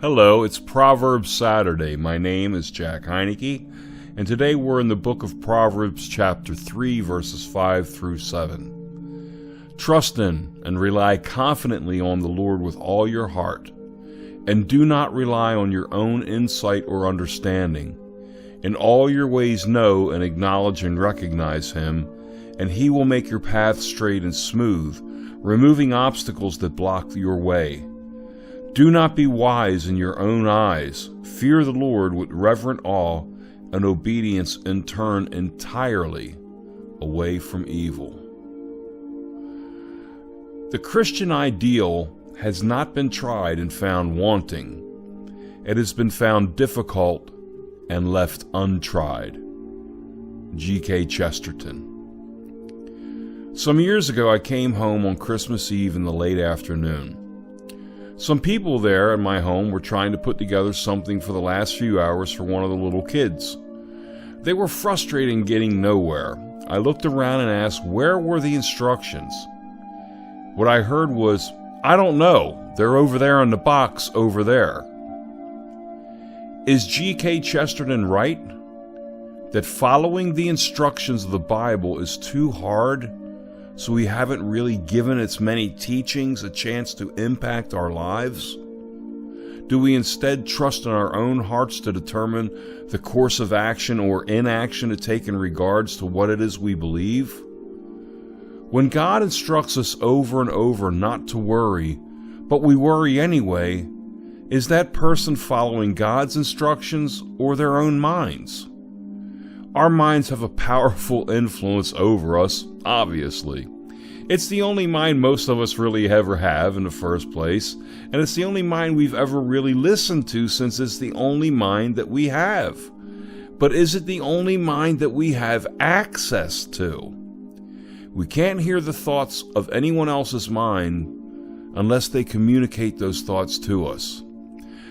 Hello, it's Proverbs Saturday. My name is Jack Heineke, and today we're in the book of Proverbs chapter 3, verses 5 through 7. Trust in and rely confidently on the Lord with all your heart, and do not rely on your own insight or understanding. In all your ways know and acknowledge and recognize Him, and He will make your path straight and smooth, removing obstacles that block your way. Do not be wise in your own eyes. Fear the Lord with reverent awe and obedience, and turn entirely away from evil. The Christian ideal has not been tried and found wanting. It has been found difficult and left untried. G.K. Chesterton. Some years ago, I came home on Christmas Eve in the late afternoon. Some people there in my home were trying to put together something for the last few hours for one of the little kids. They were frustrated and getting nowhere. I looked around and asked, where were the instructions? What I heard was, I don't know. They're over there in the box over there. Is G.K. Chesterton right? That following the instructions of the Bible is too hard? So we haven't really given its many teachings a chance to impact our lives? Do we instead trust in our own hearts to determine the course of action or inaction to take in regards to what it is we believe? When God instructs us over and over not to worry, but we worry anyway, is that person following God's instructions or their own minds? Our minds have a powerful influence over us, obviously. It's the only mind most of us really ever have in the first place, and it's the only mind we've ever really listened to, since it's the only mind that we have. But is it the only mind that we have access to? We can't hear the thoughts of anyone else's mind unless they communicate those thoughts to us.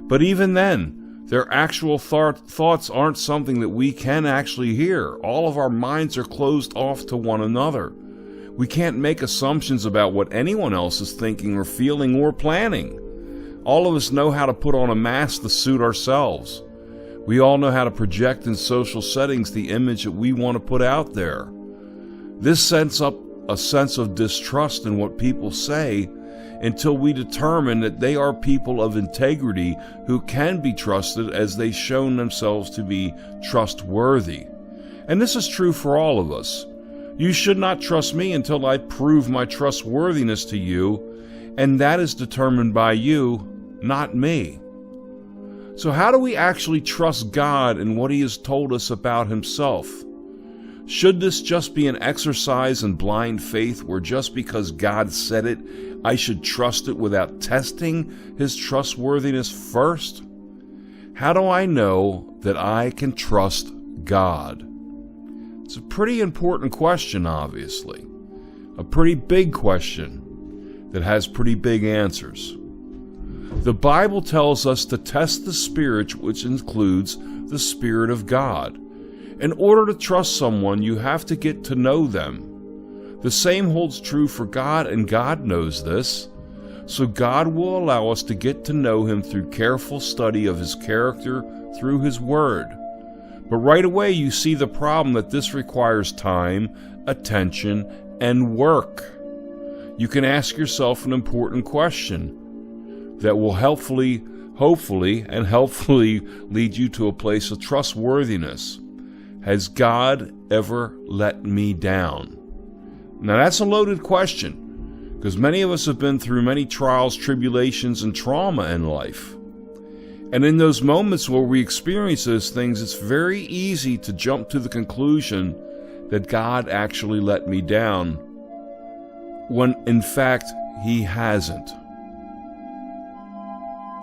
But even then, their actual thoughts aren't something that we can actually hear. All of our minds are closed off to one another. We can't make assumptions about what anyone else is thinking or feeling or planning. All of us know how to put on a mask to suit ourselves. We all know how to project in social settings the image that we want to put out there. This sets up a sense of distrust in what people say until we determine that they are people of integrity who can be trusted, as they've shown themselves to be trustworthy. And this is true for all of us. You should not trust me until I prove my trustworthiness to you, and that is determined by you, not me. So how do we actually trust God and what He has told us about Himself? Should this just be an exercise in blind faith, where just because God said it, I should trust it without testing His trustworthiness first? How do I know that I can trust God? It's a pretty important question, obviously. A pretty big question that has pretty big answers. The Bible tells us to test the Spirit, which includes the Spirit of God. In order to trust someone, you have to get to know them. The same holds true for God, and God knows this. So God will allow us to get to know Him through careful study of His character through His Word. But right away you see the problem that this requires time, attention, and work. You can ask yourself an important question that will hopefully lead you to a place of trustworthiness. Has God ever let me down? Now that's a loaded question, because many of us have been through many trials, tribulations, and trauma in life. And in those moments where we experience those things, it's very easy to jump to the conclusion that God actually let me down, when in fact He hasn't.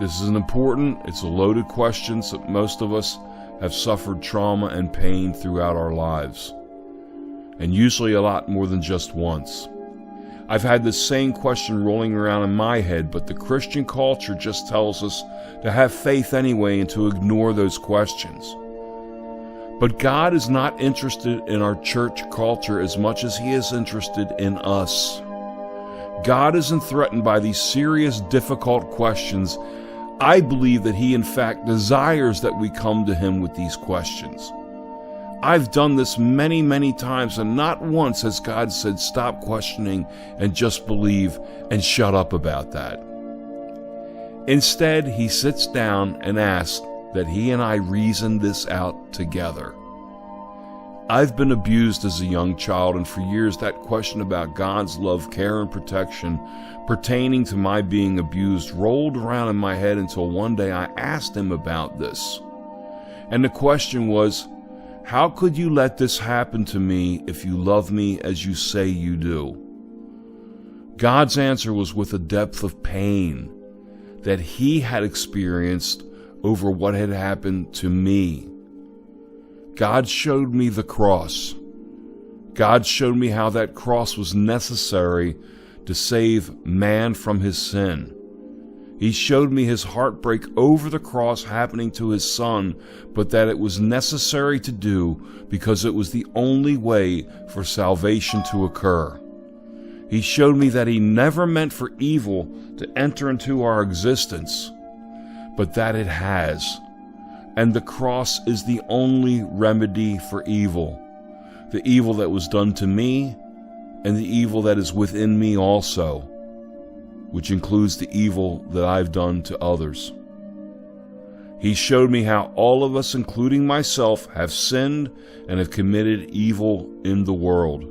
This is it's a loaded question, so most of us have suffered trauma and pain throughout our lives, and usually a lot more than just once. I've had this same question rolling around in my head, but the Christian culture just tells us to have faith anyway and to ignore those questions. But God is not interested in our church culture as much as He is interested in us. God isn't threatened by these serious, difficult questions I believe that He in fact desires that we come to Him with these questions. I've done this many, many times, and not once has God said, stop questioning and just believe and shut up about that. Instead, He sits down and asks that He and I reason this out together. I've been abused as a young child, and for years that question about God's love, care, and protection pertaining to my being abused rolled around in my head until one day I asked Him about this. And the question was, how could you let this happen to me if you love me as you say you do? God's answer was with a depth of pain that He had experienced over what had happened to me. God showed me the cross. God showed me how that cross was necessary to save man from his sin. He showed me His heartbreak over the cross happening to His Son, but that it was necessary to do because it was the only way for salvation to occur. He showed me that He never meant for evil to enter into our existence, but that it has. And the cross is the only remedy for evil. The evil that was done to me and the evil that is within me also, which includes the evil that I've done to others. He showed me how all of us, including myself, have sinned and have committed evil in the world.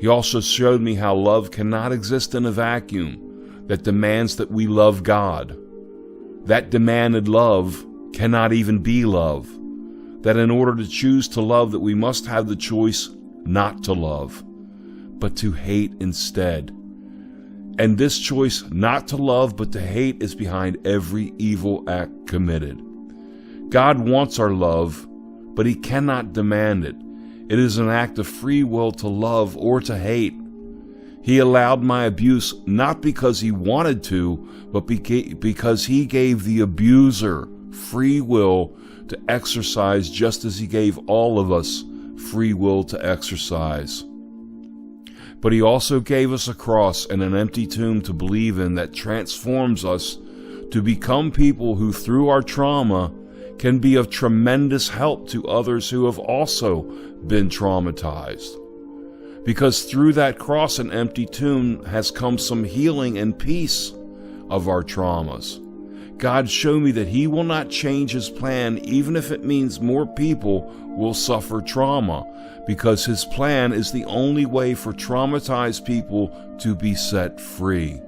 He also showed me how love cannot exist in a vacuum that demands that we love God. That demanded love cannot even be love. That in order to choose to love, that we must have the choice not to love, but to hate instead. And this choice not to love but to hate is behind every evil act committed. God wants our love, but He cannot demand it. It is an act of free will to love or to hate. He allowed my abuse not because He wanted to, but because He gave the abuser free will to exercise, just as He gave all of us free will to exercise. But He also gave us a cross and an empty tomb to believe in that transforms us to become people who, through our trauma, can be of tremendous help to others who have also been traumatized. Because through that cross and empty tomb has come some healing and peace of our traumas. God showed me that He will not change His plan even if it means more people will suffer trauma, because His plan is the only way for traumatized people to be set free.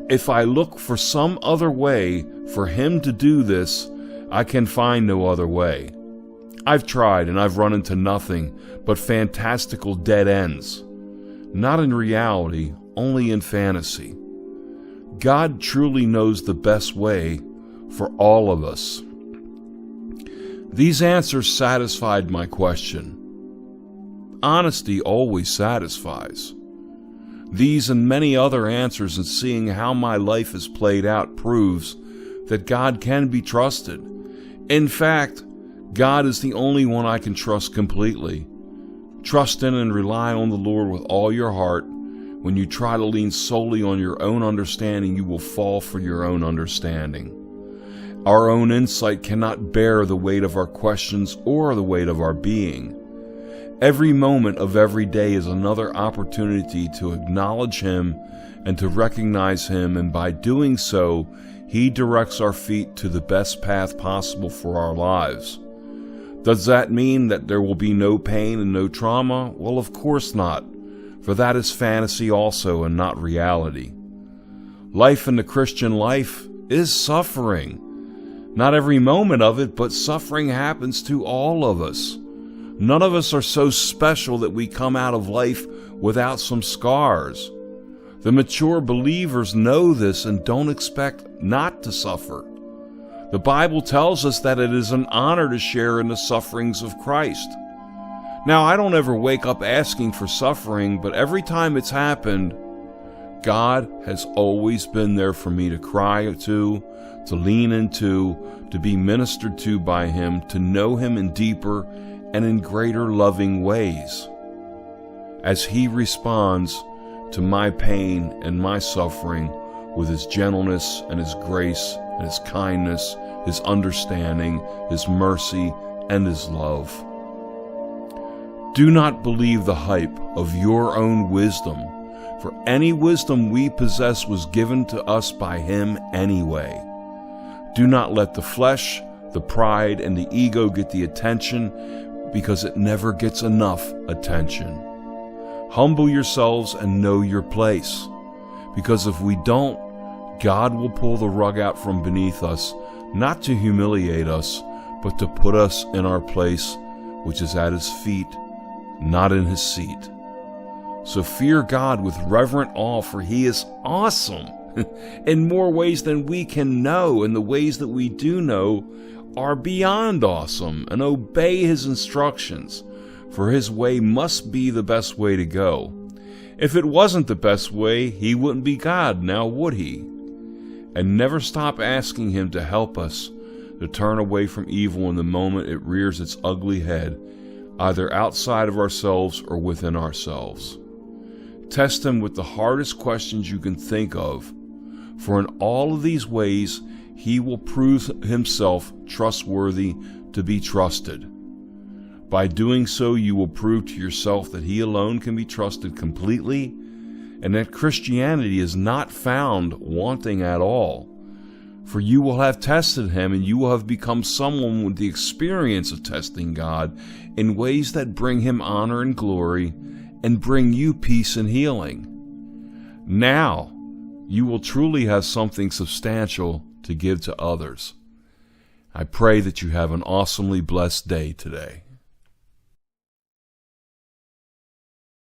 If I look for some other way for Him to do this, I can find no other way. I've tried and I've run into nothing but fantastical dead ends. Not in reality, only in fantasy. God truly knows the best way for all of us. These answers satisfied my question. Honesty always satisfies. These and many other answers, and seeing how my life is played out, proves that God can be trusted. In fact, God is the only one I can trust completely. Trust in and rely on the Lord with all your heart. When you try to lean solely on your own understanding, you will fall for your own understanding. Our own insight cannot bear the weight of our questions or the weight of our being. Every moment of every day is another opportunity to acknowledge Him and to recognize Him, and by doing so, He directs our feet to the best path possible for our lives. Does that mean that there will be no pain and no trauma? Well, of course not. For that is fantasy also and not reality. Life in the Christian life is suffering. Not every moment of it, but suffering happens to all of us. None of us are so special that we come out of life without some scars. The mature believers know this and don't expect not to suffer. The Bible tells us that it is an honor to share in the sufferings of Christ. Now, I don't ever wake up asking for suffering, but every time it's happened, God has always been there for me to cry to lean into, to be ministered to by Him, to know Him in deeper and in greater loving ways. As He responds to my pain and my suffering with His gentleness and His grace and His kindness, His understanding, His mercy, and His love. Do not believe the hype of your own wisdom, for any wisdom we possess was given to us by Him anyway. Do not let the flesh, the pride, and the ego get the attention, because it never gets enough attention. Humble yourselves and know your place, because if we don't, God will pull the rug out from beneath us, not to humiliate us, but to put us in our place, which is at His feet, not in His seat. So fear God with reverent awe, for He is awesome in more ways than we can know, and the ways that we do know are beyond awesome, and obey His instructions, for His way must be the best way to go. If it wasn't the best way, He wouldn't be God, now would He? And never stop asking Him to help us to turn away from evil in the moment it rears its ugly head, either outside of ourselves or within ourselves. Test Him with the hardest questions you can think of, for in all of these ways He will prove Himself trustworthy to be trusted. By doing so, you will prove to yourself that He alone can be trusted completely, and that Christianity is not found wanting at all. For you will have tested Him, and you will have become someone with the experience of testing God in ways that bring Him honor and glory, and bring you peace and healing. Now, you will truly have something substantial to give to others. I pray that you have an awesomely blessed day today.